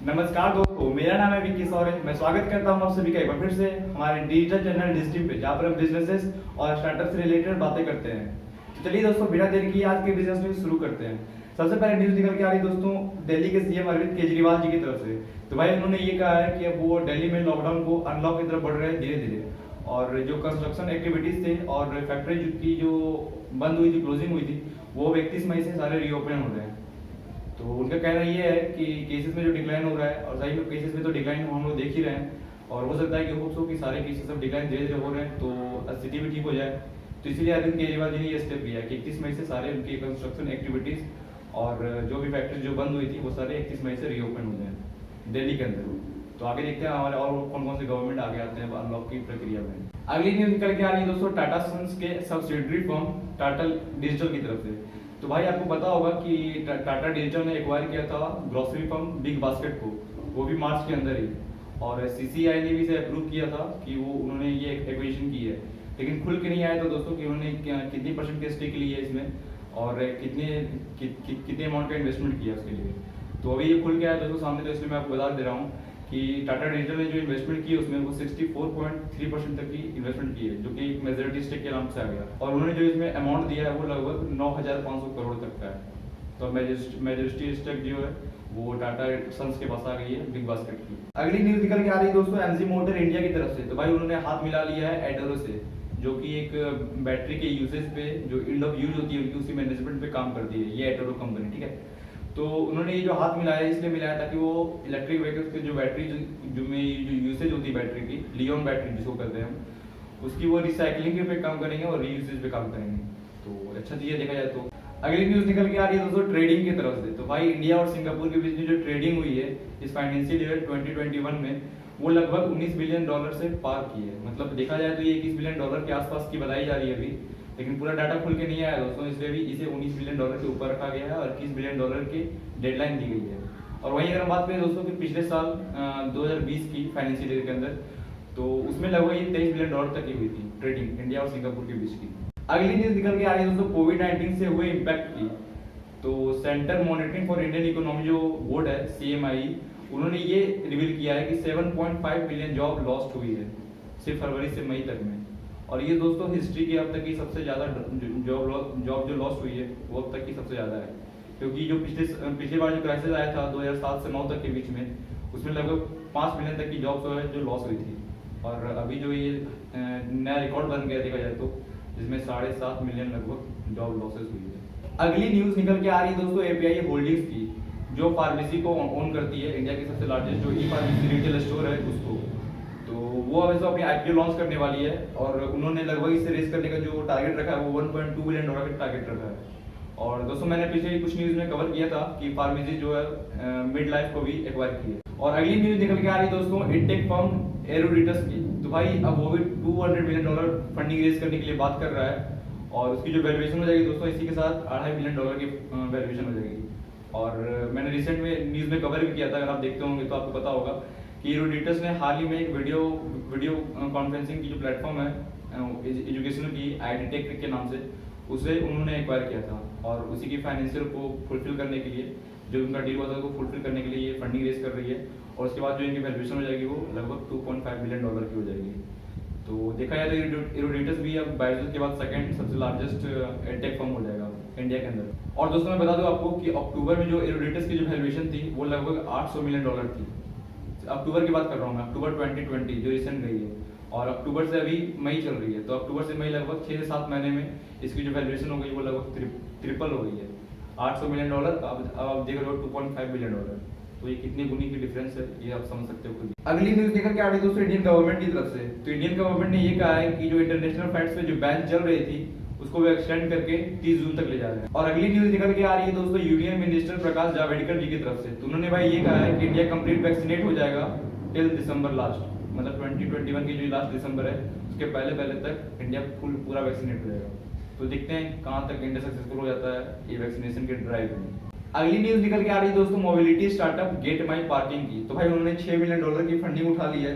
नमस्कार दोस्तों, मेरा नाम है विक्की सौरेन। मैं स्वागत करता हूं आप सभी का एक बार फिर से हमारे डिजिटल चैनल डिजिटल पे, जहां पर हम बिजनेसेस और स्टार्टअप से रिलेटेड बातें करते हैं। तो चलिए दोस्तों, बिना देर किए आज के बिजनेस न्यूज शुरू करते हैं। सबसे पहले न्यूज निकल के आ रही दोस्तों दिल्ली के सीएम अरविंद केजरीवाल जी की तरफ से। तो भाई उन्होंने ये कहा है कि अब वो दिल्ली में लॉकडाउन को अनलॉक की तरफ बढ़ रहे हैं धीरे धीरे, और जो कंस्ट्रक्शन एक्टिविटीज थे और फैक्ट्री की जो बंद हुई थी, क्लोजिंग हुई थी, वो 31 मई से सारे रीओपन हो रहे हैं। तो उनका कहना ये है कि केसेस में जो डिक्लाइन हो रहा है, और सही में केसेस में तो डिक्लाइन हम लोग देख ही रहे हैं, और हो सकता है कि होप्स हो कि सारे केसेस अब डिक्लाइन धीरे धीरे हो रहे हैं तो स्थिति भी ठीक हो जाए। तो इसीलिए अरविंद केजरीवाल जी ने ये स्टेप लिया कि 31 मई से सारे उनकी कंस्ट्रक्शन एक्टिविटीज और जो भी फैक्ट्रीज जो बंद हुई थी वो सारे 31 मई से रीओपन हो जाए दिल्ली के अंदर। तो आगे देखते हैं हमारे और कौन कौन से गवर्नमेंट आगे आते हैं अनलॉक की प्रक्रिया में। अगली न्यूज निकल के आ रही है दोस्तों टाटा सन्स के सब्सिडरी फर्म टाटा डिजिटल की तरफ से। तो भाई आपको पता होगा कि टाटा डिजिटल ने एक्वायर किया था ग्रोसरी फर्म बिग बास्केट को, वो भी मार्च के अंदर ही, और सीसीआई ने भी इसे अप्रूव किया था कि वो उन्होंने ये एक्विजिशन की है। लेकिन खुल के नहीं आया था दोस्तों कि उन्होंने कितनी परसेंट की स्टेक ली है इसमें, और कितने अमाउंट का इन्वेस्टमेंट किया उसके लिए। तो अभी ये खुल के आया दोस्तों सामने, तो इसलिए मैं आपको बता दे रहा हूँ कि टाटा डिजिटल ने जो इन्वेस्टमेंट की है उसमें वो 64.3% तक की इन्वेस्टमेंट की है, जो कि एक मेजोरिटी स्टेक के नाम से आ गया। और उन्होंने जो इसमें अमाउंट दिया है वो लगभग 9,500 करोड़ तक का है। तो मेजोरिटी स्टेक जो है वो टाटा सन्स के पास आ गई है बिग बास्केट की। अगली न्यूज निकल के आ रही है दोस्तों एमजी मोटर इंडिया की तरफ से। तो भाई उन्होंने हाथ मिला लिया है एडोरो से, जो कि एक बैटरी के यूसेज पे जो एंड ऑफ यूज होती है उनकी उसी मैनेजमेंट पे काम करती है ये एडोरो कंपनी, ठीक है। तो उन्होंने ये जो हाथ मिलाया है इसलिए मिलाया ताकि वो इलेक्ट्रिक व्हीकल्स की जो बैटरी जो यूसेज होती है बैटरी की, लियोन बैटरी जिसको कहते हैं हम, उसकी वो रिसाइकलिंग पे काम करेंगे और रीयूसेज पे काम करेंगे। तो अच्छा चीज़ देखा जाए तो। अगली न्यूज निकल के आ रही है दोस्तों ट्रेडिंग की तरफ से। तो भाई इंडिया और सिंगापुर के बीच में जो ट्रेडिंग हुई है इस फाइनेंशियल ईयर 2021 में, वो लगभग $19 बिलियन से पार की है। मतलब देखा जाए तो ये $21 बिलियन के आसपास की बताई जा रही है अभी, लेकिन पूरा डाटा खुल के नहीं आया दोस्तों, इसलिए भी इसे $19 बिलियन के ऊपर रखा गया है और $21 बिलियन की डेडलाइन दी गई है। और वहीं अगर हम बात करें दोस्तों कि पिछले साल 2020 की फाइनेंशियल ईयर के अंदर, तो उसमें लगभग ये $23 बिलियन तक की हुई थी ट्रेडिंग इंडिया और सिंगापुर के बीच की। अगली न्यूज निकल के आ रही है दोस्तों कोविड-19 से हुए इम्पैक्ट की। तो centre monitoring for Indian economy जो बोर्ड है CMI, उन्होंने ये रिवील किया है कि 7.5 मिलियन जॉब लॉस्ट हुई है सिर्फ फरवरी से मई तक में। और ये दोस्तों हिस्ट्री की अब तक की सबसे ज़्यादा जॉब जो लॉस्ट हुई है वो अब तक की सबसे ज़्यादा है, क्योंकि जो पिछली बार जो क्राइसिस आया था 2007 से 9 तक के बीच में, उसमें लगभग 5 मिलियन तक की जॉब्स जो लॉस हुई थी। और अभी जो ये नया रिकॉर्ड बन गया देखा जाए तो, जिसमें 7.5 मिलियन लगभग जॉब लॉसेस हुई है। अगली न्यूज़ निकल के आ रही है दोस्तों API होल्डिंग्स की, जो फार्मेसी को ओन करती है, इंडिया की सबसे लार्जेस्ट जो फार्मेसी रिटेल स्टोर है उसको। तो वो अब अपनी IPO लॉन्च करने वाली है, और उन्होंने लगभग इसे रेस करने का जो टारगेट रखा है वो $1.2 बिलियन का टारगेट रखा है। और दोस्तों मैंने पिछले कुछ न्यूज़ में कवर किया था कि फार्मेसी जो है मिड लाइफ को भी एक्वायर की है। और अगली न्यूज़ निकल के आ रही है दोस्तों इंटेक फर्म एरोडिटस की। तो भाई अब वो भी $200 बिलियन फंडिंग रेज करने के लिए बात कर रहा है, और उसकी जो वैल्यूएशन हो जाएगी दोस्तों इसी के साथ $2.5 बिलियन की वैल्यूएशन हो जाएगी। और मैंने रिसेंट में न्यूज़ में कवर भी किया था, अगर आप देखते होंगे तो आपको पता होगा कि एरोडिटस ने हाल ही में एक वीडियो कॉन्फ्रेंसिंग की जो प्लेटफॉर्म है एजुकेशनल की IDTech के नाम से, उसे उन्होंने एक्वायर किया था। और उसी की फाइनेंशियल को फुलफिल करने के लिए, जो उनका डील हुआ था उसको फुलफिल करने के लिए ये फंडिंग रेज कर रही है, और उसके बाद जो इनकी वैल्यूएशन हो जाएगी वो लगभग $2.5 बिलियन की हो जाएगी। तो देखा जाए तो एरोडिटस भी अब बायजूस के बाद सेकंड सबसे लार्जेस्ट एडटेक फर्म हो जाएगा इंडिया के अंदर। और दोस्तों मैं बता दूं आपको कि अक्टूबर में जो एरोडिटस की जो वैल्यूएशन थी वो लगभग $800 मिलियन थी। अक्टूबर की बात कर रहा हूँ मैं, अक्टूबर 2020 जो रिसेंट गई है, और अक्टूबर से अभी मई चल रही है, तो अक्टूबर से मई लगभग 6 से 7 महीने में इसकी जो वैल्यूएशन हो गई वो लगभग ट्रिपल हो गई है। $800 मिलियन अब आप देख रहे हो $2.5 बिलियन। तो ये कितनी गुनी की डिफरेंस है ये आप समझ सकते हो खुद। अगली न्यूज निकल के आ रही है दोस्तों इंडियन गवर्नमेंट की तरफ से। तो इंडियन गवर्नमेंट ने ये कहा है कि जो इंटरनेशनल फ्लाइट्स पे जो बैन चल रही थी उसको वो एक्सटेंड करके 30 जून तक ले जा रहे हैं। और अगली न्यूज निकल के आ रही है दोस्तों यूनियन मिनिस्टर प्रकाश जावड़ेकर जी की तरफ से। तो उन्होंने भाई ये कहा है कि इंडिया कंप्लीट वैक्सीनेट हो जाएगा टिल दिसंबर लास्ट, मतलब 2021 की जो लास्ट दिसंबर है उसके पहले तक इंडिया पूरा वैक्सीनेट हो जाएगा। तो देखते हैं कहाँ तक इंडिया सक्सेसफुल हो जाता है ये वैक्सीनेशन के ड्राइव में। अगली न्यूज निकल के आ रही है दोस्तों mobility startup get my parking की। तो भाई उन्होंने $6 बिलियन की फंडिंग उठा ली है,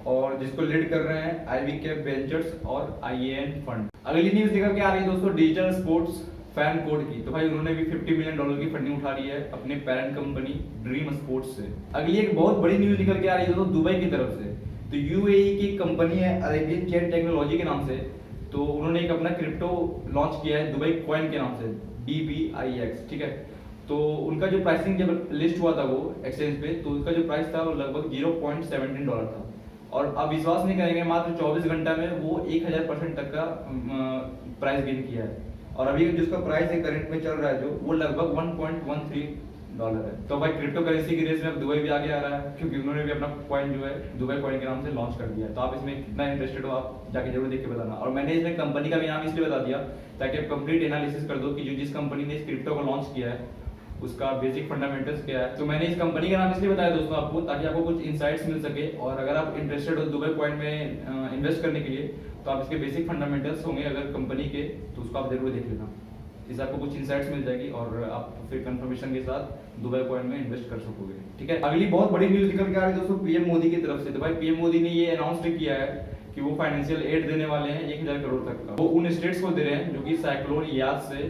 और जिसको लीड कर रहे हैं IVCAP वेंचर्स और IAN फंड। अगली न्यूज निकल के आ रही है दोस्तों डिजिटल स्पोर्ट्स फैन कोड की। तो भाई उन्होंने भी $50 मिलियन की फंडिंग उठा ली है अपने पेरेंट कंपनी ड्रीम स्पोर्ट्स से। अगली एक बहुत बड़ी न्यूज निकल के आ रही है दोस्तों दुबई की तरफ से। तो यूएई की कंपनी है अरेबियन चेन टेक्नोलॉजी के नाम से, तो उन्होंने एक अपना क्रिप्टो लॉन्च किया है दुबई कॉइन के नाम से DBIX, ठीक है। तो उनका जो प्राइसिंग जब लिस्ट हुआ था वो एक्सचेंज पे, तो उसका जो प्राइस था वो लगभग $0.17 था, और आप विश्वास नहीं करेंगे मात्र 24 घंटा में वो 1000% तक का प्राइस गेन किया है। और अभी जिसका प्राइस है करंट में चल रहा है जो, वो लगभग $1.13 है। तो भाई क्रिप्टो करेंसी की रेस में अब दुबई भी आगे आ रहा है, क्योंकि उन्होंने भी अपना कॉइन जो है दुबई कॉइन के नाम से लॉन्च कर दिया है। तो आप इसमें कितना इंटरेस्टेड हो आप जाके जरूर देख के बताना। और मैंने इसमें कंपनी का भी नाम इसलिए बता दिया ताकि आप कंप्लीट एनालिसिस कर दो कि जो जिस कंपनी ने इस क्रिप्टो को लॉन्च किया है उसका बेसिक फंडामेंटल्स क्या है। तो मैंने इस कंपनी का नाम इसलिए बताया दोस्तों आपको, ताकि आपको कुछ इनसाइट्स मिल सके। और अगर आप इंटरेस्टेड हो दुबई कॉइन में इन्वेस्ट करने के लिए, तो आप इसके बेसिक फंडामेंटल्स होंगे अगर कंपनी के, तो उसको आप जरूर देख लेना। इससे आपको कुछ इनसाइट्स मिल जाएगी और आप फिर कंफर्मेशन के साथ दुबई कॉइन में इन्वेस्ट कर सकोगे, ठीक है। अगली बहुत बड़ी न्यूज निकल के आ रही है दोस्तों पीएम मोदी की तरफ से। तो भाई पीएम मोदी ने ये अनाउंस किया है कि वो फाइनेंशियल एड देने वाले हैं 1000 करोड़ तक का। वो उन स्टेट्स को दे रहे हैं जो कि साइक्लोन यास से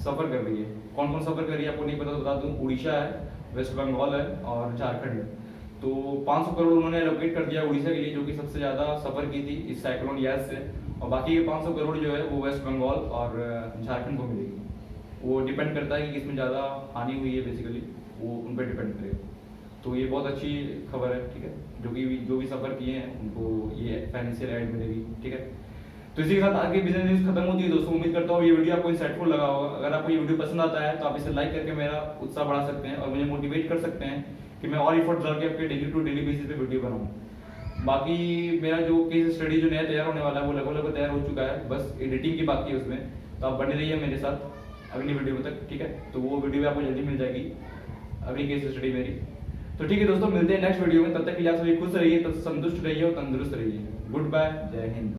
सफर कर रही है। कौन कौन सफर कर रही है आपको नहीं पता तो बता दूं, उड़ीसा है, वेस्ट बंगाल है और झारखंड है। तो 500 करोड़ उन्होंने एलोकेट कर दिया उड़ीसा के लिए, जो कि सबसे ज्यादा सफर की थी इस साइक्लोन यास से, और बाकी के 500 करोड़ जो है वो वेस्ट बंगाल और झारखंड को मिलेगी। वो डिपेंड करता है कि किसमें ज़्यादा हानि हुई है, बेसिकली वो उन पर डिपेंड करेगा। तो ये बहुत अच्छी खबर है, ठीक है। जो भी सफ़र किए हैं उनको ये फाइनेंशियल एड मिलेगी, ठीक है। तो इसी के साथ आज की बिजनेस न्यूज़ खत्म होती है दोस्तों। उम्मीद करता हूँ ये वीडियो आपको इंसाइटफुल लगा होगा। अगर आपको ये वीडियो पसंद आता है तो आप इसे लाइक करके मेरा उत्साह बढ़ा सकते हैं और मुझे मोटिवेट कर सकते हैं कि मैं और एफर्ट्स डाल के आपके डेली टू डेली बेसिस पे वीडियो बनाऊँ। बाकी मेरा जो केस स्टडी जो नया तैयार होने वाला है वो लगभग तैयार हो चुका है, बस एडिटिंग की बाकी है उसमें। तो आप बने रहिए मेरे साथ अगली वीडियो तक, ठीक है। तो वो वीडियो भी आपको जल्दी मिल जाएगी, अगली केस स्टडी मेरी। तो ठीक है दोस्तों, मिलते हैं नेक्स्ट वीडियो में। तब तक के लिए आप सभी खुश रहिए, संतुष्ट रहिए और तंदुरुस्त रहिए। गुड बाय, जय हिंद।